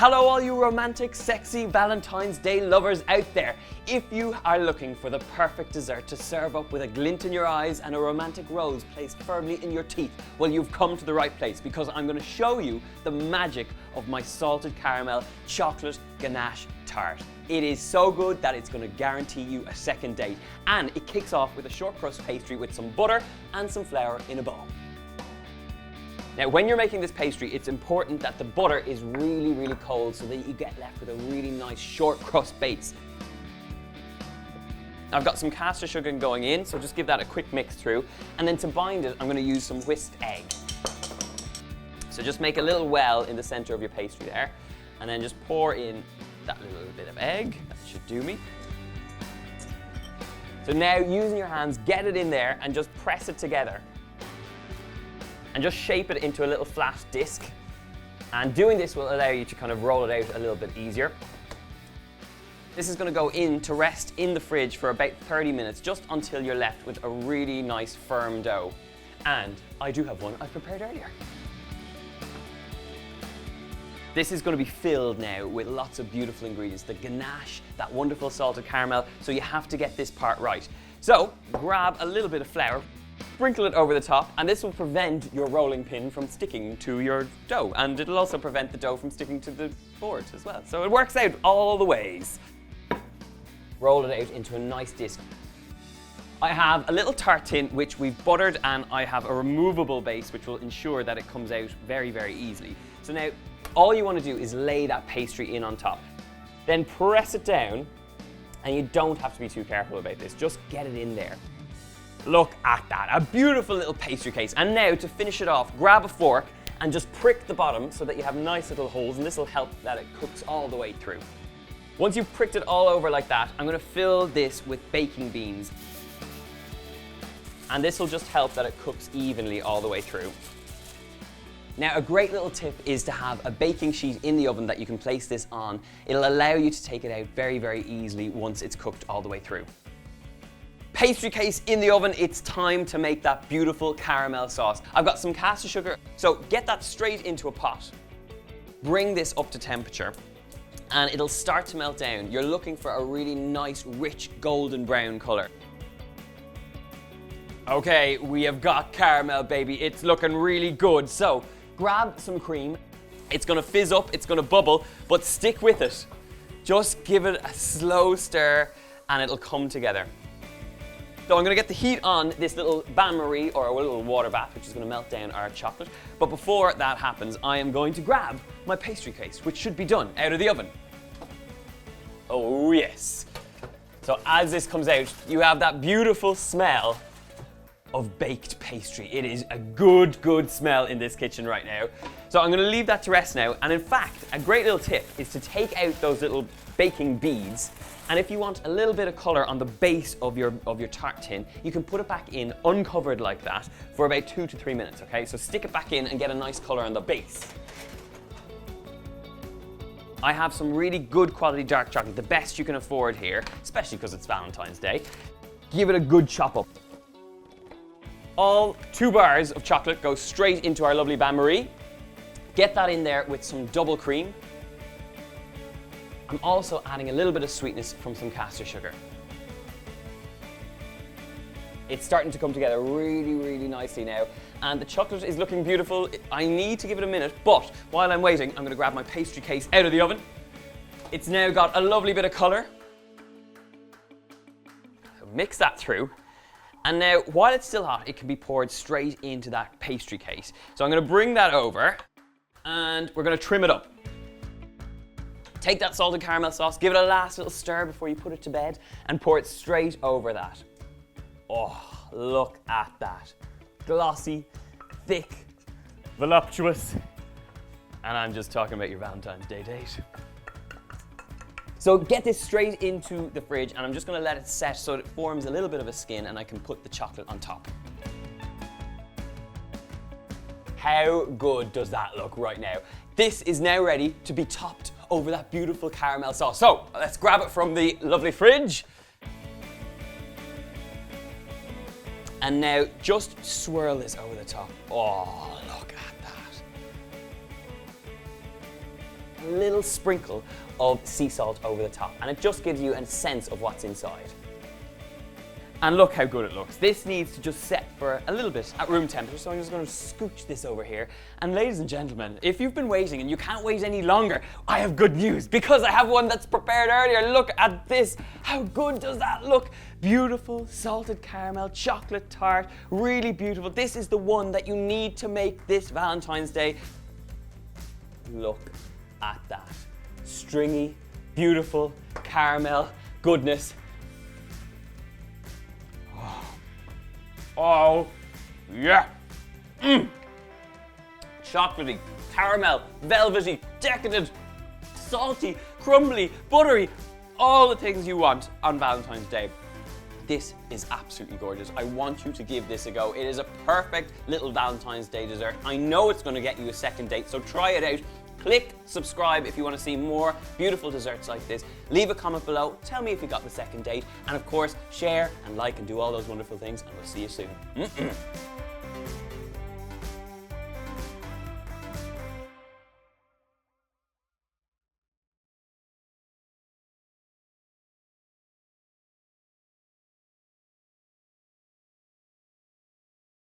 Hello all you romantic, sexy Valentine's Day lovers out there. If you are looking for the perfect dessert to serve up with a glint in your eyes and a romantic rose placed firmly in your teeth, well, you've come to the right place, because I'm going to show you the magic of my salted caramel chocolate ganache tart. It is so good that it's going to guarantee you a second date, and it kicks off with a short crust pastry with some butter and some flour in a bowl. Now, when you're making this pastry, it's important that the butter is really cold so that you get left with a really nice short crust base. I've got some castor sugar going in, so just give that a quick mix through. And then to bind it, I'm going to use some whisked egg. So just make a little well in the center of your pastry there, and then just pour in that little bit of egg. That should do me. So now, using your hands, get it in there and just press it together. And just shape it into a little flat disc. And doing this will allow you to kind of roll it out a little bit easier. This is going to go in to rest in the fridge for about 30 minutes, just until you're left with a really nice firm dough. And I do have one I prepared earlier. This is going to be filled now with lots of beautiful ingredients, the ganache, that wonderful salted caramel, so you have to get this part right. So grab a little bit of flour, sprinkle it over the top, and this will prevent your rolling pin from sticking to your dough, and it'll also prevent the dough from sticking to the board as well. So it works out all the ways. Roll it out into a nice disc. I have a little tart tin which we've buttered, and I have a removable base which will ensure that it comes out very easily. So now all you want to do is lay that pastry in on top. Then press it down, and you don't have to be too careful about this, just get it in there. Look at that, a beautiful little pastry case. And now, to finish it off, grab a fork and just prick the bottom so that you have nice little holes, and this will help that it cooks all the way through. Once you've pricked it all over like that, I'm going to fill this with baking beans. And this will just help that it cooks evenly all the way through. Now, a great little tip is to have a baking sheet in the oven that you can place this on. It'll allow you to take it out very easily once it's cooked all the way through. Pastry case in the oven, it's time to make that beautiful caramel sauce. I've got some castor sugar, so get that straight into a pot. Bring this up to temperature, and it'll start to melt down. You're looking for a really nice, rich, golden brown color. Okay, we have got caramel, baby. It's looking really good. So grab some cream. It's gonna fizz up, it's gonna bubble, but stick with it. Just give it a slow stir, and it'll come together. So I'm going to get the heat on this little bain-marie, or a little water bath, which is going to melt down our chocolate. But before that happens, I am going to grab my pastry case, which should be done out of the oven. Oh yes. So as this comes out, you have that beautiful smell of baked pastry. It is a good smell in this kitchen right now. So I'm going to leave that to rest now. And in fact, a great little tip is to take out those little baking beads. And if you want a little bit of color on the base of your tart tin, you can put it back in uncovered like that for about 2 to 3 minutes, okay? So stick it back in and get a nice color on the base. I have some really good quality dark chocolate, the best you can afford here, especially because it's Valentine's Day. Give it a good chop up. All 2 bars of chocolate go straight into our lovely bain-marie. Get that in there with some double cream. I'm also adding a little bit of sweetness from some castor sugar. It's starting to come together really nicely now, and the chocolate is looking beautiful. I need to give it a minute, but while I'm waiting, I'm going to grab my pastry case out of the oven. It's now got a lovely bit of color. So mix that through, and now while it's still hot, it can be poured straight into that pastry case. So I'm going to bring that over, and we're going to trim it up. Take that salted caramel sauce, give it a last little stir before you put it to bed, and pour it straight over that. Oh, look at that. Glossy, thick, voluptuous. And I'm just talking about your Valentine's Day date. So get this straight into the fridge, and I'm just going to let it set so it forms a little bit of a skin, and I can put the chocolate on top. How good does that look right now? This is now ready to be topped over that beautiful caramel sauce. So let's grab it from the lovely fridge. And now just swirl this over the top. Oh, look at that. a little sprinkle of sea salt over the top, and it just gives you a sense of what's inside. And look how good it looks. This needs to just set for a little bit at room temperature, so I'm just going to scooch this over here. And ladies and gentlemen, if you've been waiting and you can't wait any longer, I have good news, because I have one that's prepared earlier. Look at this. How good does that look? Beautiful salted caramel chocolate tart, really beautiful. This is the one that you need to make this Valentine's Day. Look at that. Stringy, beautiful caramel goodness. Oh, yeah. Chocolatey, caramel, velvety, decadent, salty, crumbly, buttery, all the things you want on Valentine's Day. This is absolutely gorgeous. I want you to give this a go. It is a perfect little Valentine's Day dessert. I know it's going to get you a second date, so try it out. Click subscribe if you want to see more beautiful desserts like this. Leave a comment below. Tell me if you got the second date. And of course, share and like and do all those wonderful things. And we'll see you soon.